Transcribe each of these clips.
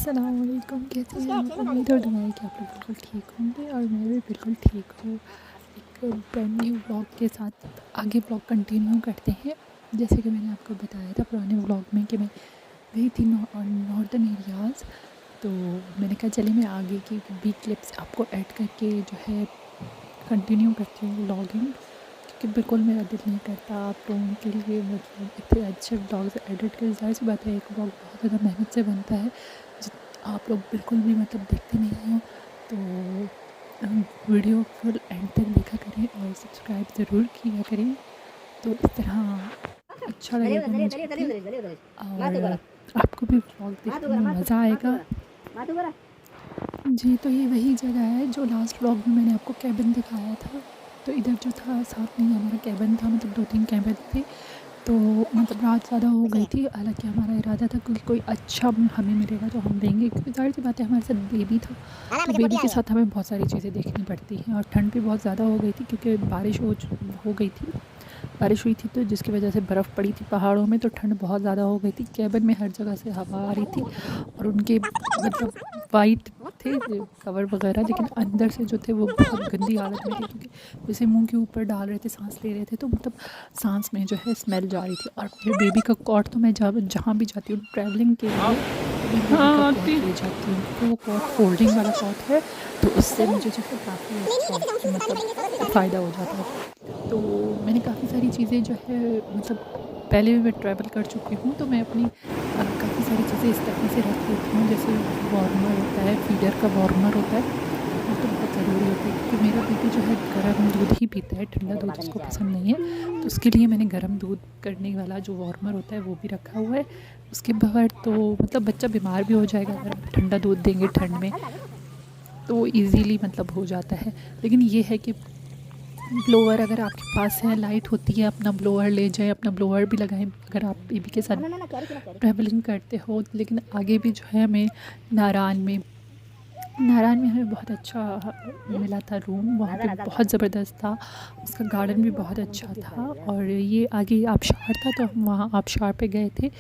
अस्सलाम वालेकुम, कैसे हैं आप? उम्मीद और दुआ है कि आप लोग बिल्कुल ठीक होंगे और मैं भी बिल्कुल ठीक हूँ। एक ब्रांड न्यू व्लॉग के साथ आगे व्लॉग कंटिन्यू करते हैं। जैसे कि मैंने आपको बताया था पुराने व्लॉग में कि मैं गई थी नॉर्दर्न एरियाज़। तो मैंने कहा चलिए मैं आगे की भी क्लिप्स आपको ऐड करके जो है कंटिन्यू करती हूँ व्लॉगिंग, क्योंकि बिल्कुल मेरा दिल नहीं करता आप लोगों के लिए मतलब इतने अच्छे व्लॉग्स एडिट कर। ज़ाहिर सी बात है एक व्लॉग बहुत ज़्यादा मेहनत से बनता है, आप लोग बिल्कुल भी मतलब देखते नहीं हो। तो वीडियो फुल एंड तक देखा करें और सब्सक्राइब ज़रूर किया करें, तो इस तरह अच्छा लगेगा मुझे भी और आपको भी व्लॉग देखने में मज़ा आएगा। जी, तो ये वही जगह है जो लास्ट व्लॉग में मैंने आपको कैबिन दिखाया था। तो इधर जो था साथ में ही हमारा कैबिन था, मतलब 2-3 कैबिन थे। तो मतलब रात ज़्यादा हो गई थी, हालाँकि हमारा इरादा था क्योंकि कोई अच्छा हमें मिलेगा तो हम देंगे, क्योंकि ज़ाहिर-सी बात है हमारे साथ बेबी था, तो बेबी के साथ हमें बहुत सारी चीज़ें देखनी पड़ती हैं। और ठंड भी बहुत ज़्यादा हो गई थी क्योंकि बारिश हो गई थी, बारिश हुई थी तो जिसकी वजह से बर्फ़ पड़ी थी पहाड़ों में, तो ठंड बहुत ज़्यादा हो गई थी। कैबिन में हर जगह से हवा आ रही थी और उनके मतलब वाइट थे कवर वगैरह, लेकिन अंदर से जो थे वो बहुत गंदी हालत में थे, क्योंकि जैसे मुंह के ऊपर डाल रहे थे, सांस ले रहे थे, तो मतलब सांस में जो है स्मेल जा रही थी। और मेरे बेबी का कॉट तो मैं जहाँ भी जाती हूँ ट्रैवलिंग के लिए तो मैं बेबी का कॉट ले जाती हूँ, क्योंकि वो कॉट फोल्डिंग वाला कॉट है, तो उससे मुझे जो है काफ़ी अच्छा मतलब फ़ायदा हो जाता है। तो मैंने काफ़ी सारी चीज़ें जो है मतलब पहले भी मैं ट्रैवल कर चुकी हूँ, तो मैं अपनी काफ़ी सारी चीज़ें इस तरह से रख लेती हूँ। जैसे वार्मर होता है, फीडर का वार्मर होता है, वो तो बहुत ज़रूरी होता है, क्योंकि मेरा बेबी जो है गर्म दूध ही पीता है, ठंडा दूध उसको पसंद नहीं है। तो उसके लिए मैंने गर्म दूध करने वाला जो वार्मर होता है वो भी रखा हुआ है। उसके बगैर तो मतलब बच्चा बीमार भी हो जाएगा अगर ठंडा दूध देंगे ठंड में, तो ईज़िली मतलब हो जाता है। लेकिन ये है कि ब्लोअर अगर आपके पास है, लाइट होती है, अपना ब्लोअर ले जाएँ, अपना ब्लोअर भी लगाएँ अगर आप बेबी के साथ ट्रैवलिंग करते हो। लेकिन आगे भी जो है हमें नारायण में हमें बहुत अच्छा मिला था रूम, वहाँ पे बहुत ज़बरदस्त था, उसका गार्डन भी बहुत अच्छा था। और ये आगे आबशार था, तो हम वहाँ आबशार पे गए थे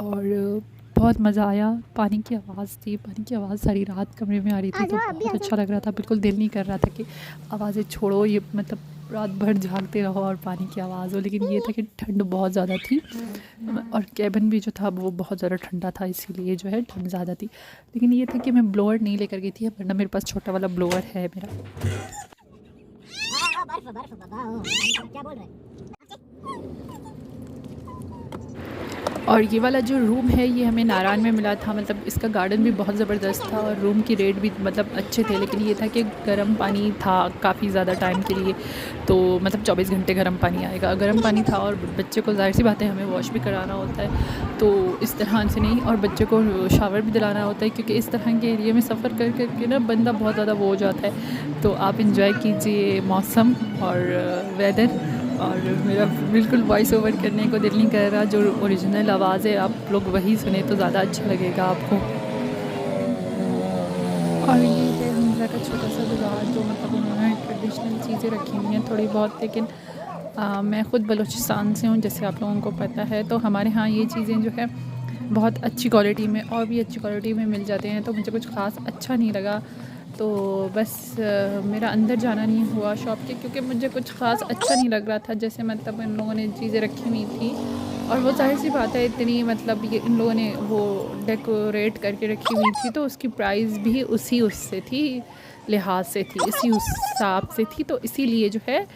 और बहुत मज़ा आया। पानी की आवाज़ थी, पानी की आवाज़ सारी रात कमरे में आ रही थी, तो बहुत अच्छा लग रहा था। बिल्कुल दिल नहीं कर रहा था कि आवाज़ें छोड़ो, ये मतलब रात भर जागते रहो और पानी की आवाज़ हो। लेकिन ये था कि ठंड बहुत ज़्यादा थी और कैबिन भी जो था वो बहुत ज़्यादा ठंडा था, इसीलिए जो है ठंड ज़्यादा थी। लेकिन ये था कि मैं ब्लोअर नहीं लेकर गई थी, वरना मेरे पास छोटा वाला ब्लोअर है मेरा। और ये वाला जो रूम है ये हमें नारायण में मिला था, मतलब इसका गार्डन भी बहुत ज़बरदस्त था और रूम की रेट भी मतलब अच्छे थे। लेकिन ये था कि गर्म पानी था काफ़ी ज़्यादा टाइम के लिए, तो मतलब 24 घंटे गर्म पानी आएगा, गर्म पानी था। और बच्चे को ज़ाहिर सी बात है हमें वॉश भी कराना होता है, तो इस तरह से नहीं, और बच्चे को शावर भी दिलाना होता है, क्योंकि इस तरह के एरिया में सफ़र कर कर के ना बंदा बहुत ज़्यादा वो हो जाता है। तो आप इंजॉय कीजिए मौसम और वेदर। और मेरा बिल्कुल वॉइस ओवर करने को दिल नहीं कर रहा, जो ओरिजिनल आवाज़ है आप लोग वही सुने तो ज़्यादा अच्छा लगेगा आपको। और ये है हमीरा का छोटा सा बाज़ार, जो मतलब उन्होंने ट्रेडिशनल चीज़ें रखी हुई हैं थोड़ी बहुत। लेकिन मैं ख़ुद बलूचिस्तान से हूँ, जैसे आप लोगों को पता है, तो हमारे यहाँ ये चीज़ें जो है बहुत अच्छी क्वालिटी में और भी अच्छी क्वालिटी में मिल जाते हैं, तो मुझे कुछ ख़ास अच्छा नहीं लगा। तो बस मेरा अंदर जाना नहीं हुआ शॉप के, क्योंकि मुझे कुछ ख़ास अच्छा नहीं लग रहा था। जैसे मतलब इन लोगों ने चीज़ें रखी हुई थी और वो ज़ाहिर सी बात है इतनी मतलब ये इन लोगों ने वो डेकोरेट करके रखी हुई थी, तो उसकी प्राइस भी उससे थी, लिहाज से थी, इसी हिसाब से थी, तो इसीलिए जो है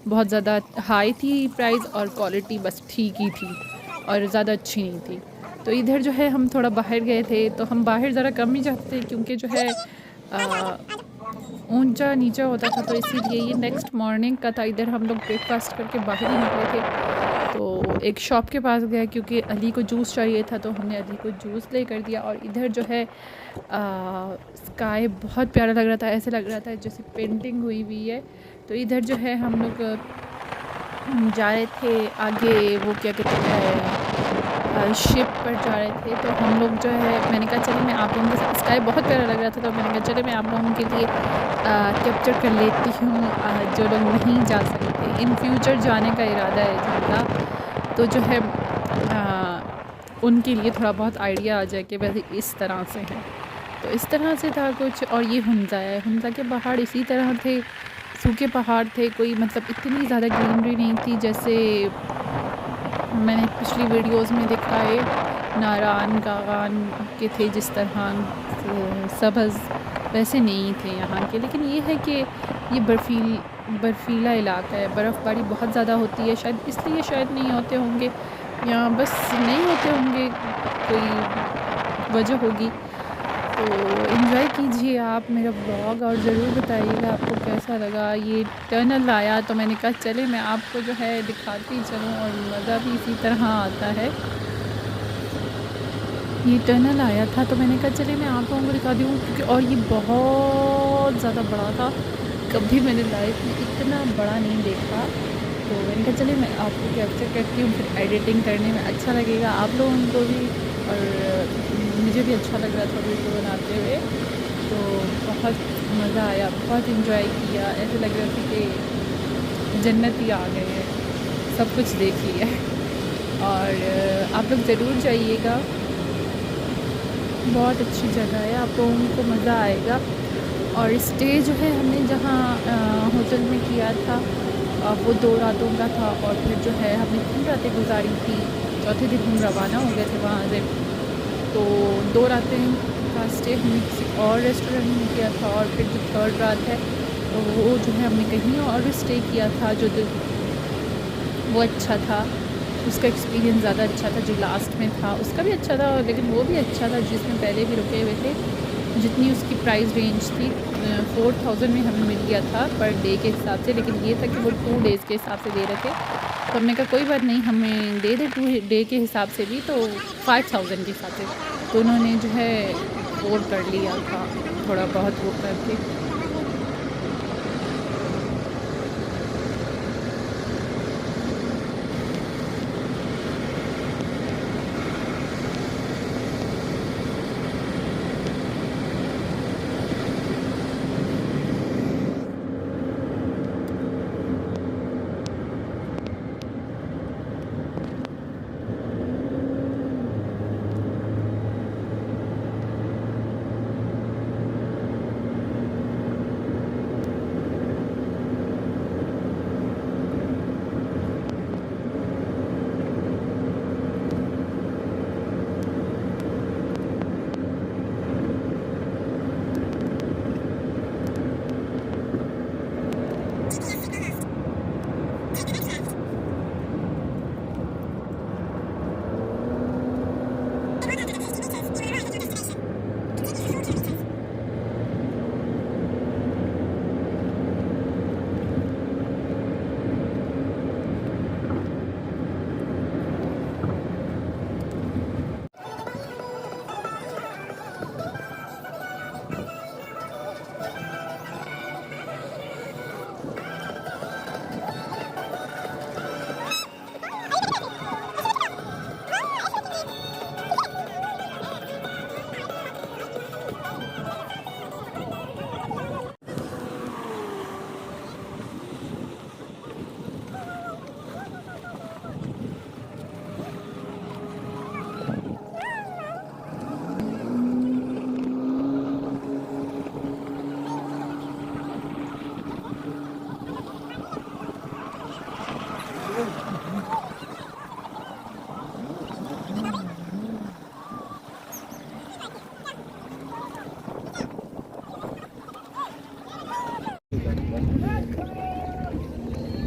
बहुत ज़्यादा हाई थी प्राइस और क्वालिटी बस ठीक ही थी और ज़्यादा अच्छी नहीं थी। तो इधर जो है हम थोड़ा बाहर गए थे, तो हम बाहर ज़रा कम ही जाते थे, क्योंकि जो है ऊंचा नीचा होता था, तो इसीलिए ये नेक्स्ट मॉर्निंग का था। इधर हम लोग ब्रेकफास्ट करके बाहर ही निकले थे, तो एक शॉप के पास गए, क्योंकि अली को जूस चाहिए था, तो हमने अली को जूस ले कर दिया। और इधर जो है स्काई बहुत प्यारा लग रहा था, ऐसे लग रहा था जैसे पेंटिंग हुई हुई है। तो इधर जो है हम लोग जा रहे थे आगे, वो क्या कहते हैं शिप पर जा रहे थे, तो हम लोग जो है मैंने कहा चलिए मैं आप लोगों के साथ, स्काई बहुत प्यारा लग रहा था, तो मैंने कहा चलिए मैं आप लोगों के लिए कैप्चर कर लेती हूँ, जो लोग नहीं जा सकते। इन फ्यूचर जाने का इरादा है जिनका, तो जो है उनके लिए थोड़ा बहुत आइडिया आ जाए कि वैसे इस तरह से है। तो इस तरह से था कुछ। और ये हुंज़ा है, हुंज़ा के पहाड़ इसी तरह थे, सूखे पहाड़ थे, कोई मतलब इतनी ज़्यादा ग्रीनरी नहीं थी जैसे मैंने पिछली वीडियोस में दिखाए नारान कागान के थे, जिस तरह सब्ज़ वैसे नहीं थे यहाँ के। लेकिन ये है कि ये बर्फ़ीला इलाका है, बर्फ़बारी बहुत ज़्यादा होती है, शायद इसलिए शायद नहीं होते होंगे, या बस नहीं होते होंगे, कोई वजह होगी। तो एंजॉय कीजिए आप मेरा व्लॉग और ज़रूर बताइएगा आपको कैसा लगा। ये टनल आया तो मैंने कहा चले मैं आपको जो है दिखाती चलूँ, और मज़ा भी इसी तरह आता है। ये टनल आया था तो मैंने कहा चले मैं आप लोगों को दिखा दूँ, क्योंकि और ये बहुत ज़्यादा बड़ा था, कभी मैंने लाइफ में इतना बड़ा नहीं देखा। तो मैंने कहा चलिए मैं आपको कैप्चर करती हूँ, फिर एडिटिंग करने में अच्छा लगेगा आप लोगों को भी, और मुझे भी अच्छा लग रहा था वीडियो बनाते हुए। तो बहुत मज़ा आया, बहुत इन्जॉय किया, ऐसे लग रहा था कि जन्नत ही आ गए हैं, सब कुछ देख लिया है। और आप लोग ज़रूर जाइएगा, बहुत अच्छी जगह है, आप लोगों को मज़ा आएगा। और स्टे जो है हमने जहाँ होटल में किया था वो 2 रातों का था, और फिर जो है हमने 3 रातें गुजारी थी, चौथे दिन हम रवाना हो गए थे वहाँ से। तो 2 रातें का स्टे हमने किसी और रेस्टोरेंट में किया था, और फिर जो 3rd रात है तो वो जो है हमने कहीं और स्टे किया था, जो वो अच्छा था, उसका एक्सपीरियंस ज़्यादा अच्छा था। जो लास्ट में था उसका भी अच्छा था, लेकिन वो भी अच्छा था जिसमें पहले भी रुके हुए थे। जितनी उसकी प्राइस रेंज थी 4000 में हमें मिल गया था पर डे के हिसाब से, लेकिन ये था कि वो 2 डेज़ के हिसाब से दे रहे थे। तो हमने कहा कोई बात नहीं, हमें दे दे 2 डे के हिसाब से भी, तो 5000 के हिसाब से। तो उन्होंने जो है वो कर लिया था, थोड़ा बहुत वो करके।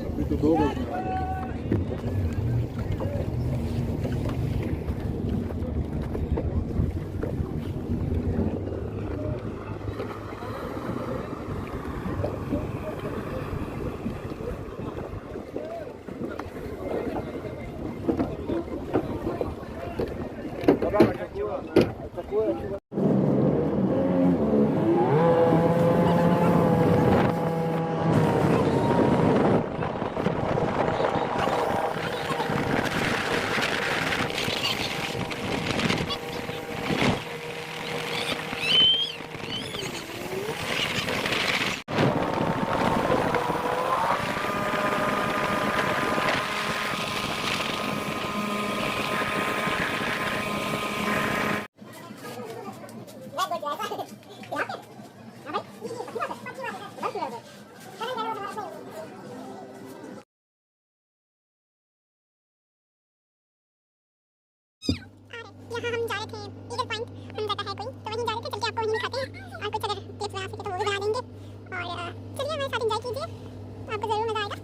अभी तो 2 बजने वाले हैं। यहाँ हम जा रहे थे ईगल पॉइंट, हम जाता है कोई तो वहीं जा रहे थे, चल के आपको वहीं दिखाते हैं और कुछ अगर टिप्स बना सके तो वो भी बना देंगे। और चलिए हमारे साथ एंजॉय कीजिए, आपको ज़रूर मज़ा आएगा।